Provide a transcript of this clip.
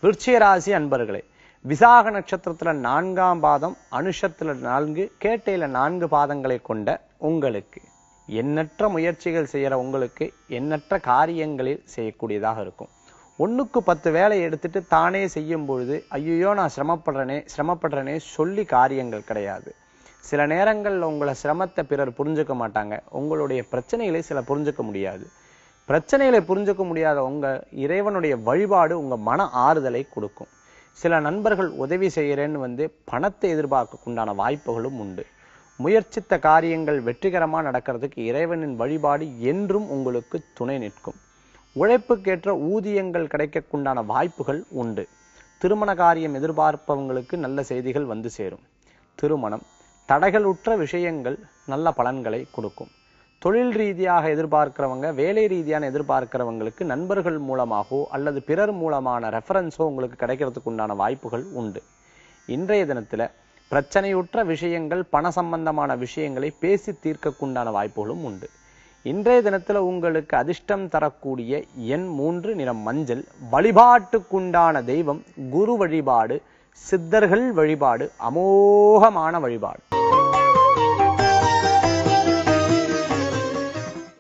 விருச்சிக ராசி அன்பர்களே, விசாக நட்சத்திரத்துல 4ஆம் பாதம், அனுஷத்துல 4, கேட்டையில 4 பாதங்களை கொண்ட உங்களுக்கு எண்ணற்ற முயற்சிகள் செய்யற உங்களுக்கு எண்ணற்ற காரியங்களில் செய்யக்கூடியதாக இருக்கும். 1க்கு 10 வேலை எடுத்துட்டு தானே செய்யும் பொழுது ஐயோ நான் சிரமப்படுறேனே சொல்லி காரியங்கள் கிடையாது. சில நேரங்கள்ல உங்களை சிரமத்தை பிறர் புரிஞ்சுக்க மாட்டாங்க. உங்களுடைய பிரச்சனைகளை சில புரிஞ்சுக்க முடியாது. பிரச்சனைகளை புரிஞ்சுக்க முடியாத உங்க இறைவனுடைய வழிபாடு உங்க மன ஆறுதலை கொடுக்கும். சில நண்பர்கள் உதவி செய்யறேன்னு பணத்தை எதிர்பார்க்கக்குண்டான வாய்ப்புகளும் உண்டு. முயற்சித்த காரியங்கள் வெற்றிகரமா நடக்கிறதுக்கு இறைவனின் வழிபாடு என்றும் உங்களுக்கு துணை நிற்கும். உழைப்புக்கேற்ற ஊதியங்கள் கிடைக்கக்குண்டான வாய்ப்புகள் உண்டு. திருமண காரியம் எதிர்பார்ப்பவங்களுக்கு நல்ல செய்திகள் வந்து சேரும். திருமணம் தடைகளுற்ற விஷயங்கள் நல்ல பலன்களை கொடுக்கும். தொழில் ரீதியாக எதிர்பார்க்கிறவங்க, வேலை ரீதியான எதிர்பார்க்கிறவங்களுக்கு நண்பர்கள் மூலமாகவோ அல்லது பிறர் மூலமான ரெஃபரன்ஸோ உங்களுக்கு கிடைக்கிறதுக்கு உண்டான வாய்ப்புகள் உண்டு. இன்றைய தினத்துல பிரச்சனையுற்ற விஷயங்கள், பண சம்பந்தமான விஷயங்களை பேசி தீர்க்கக்குண்டான வாய்ப்புகளும் உண்டு. இன்றைய தினத்துல உங்களுக்கு அதிர்ஷ்டம் தரக்கூடிய எண் 3, நிறம் மஞ்சள். வழிபாட்டுக்குண்டான தெய்வம் குரு வழிபாடு, சித்தர்கள் வழிபாடு, அமோகமான வழிபாடு.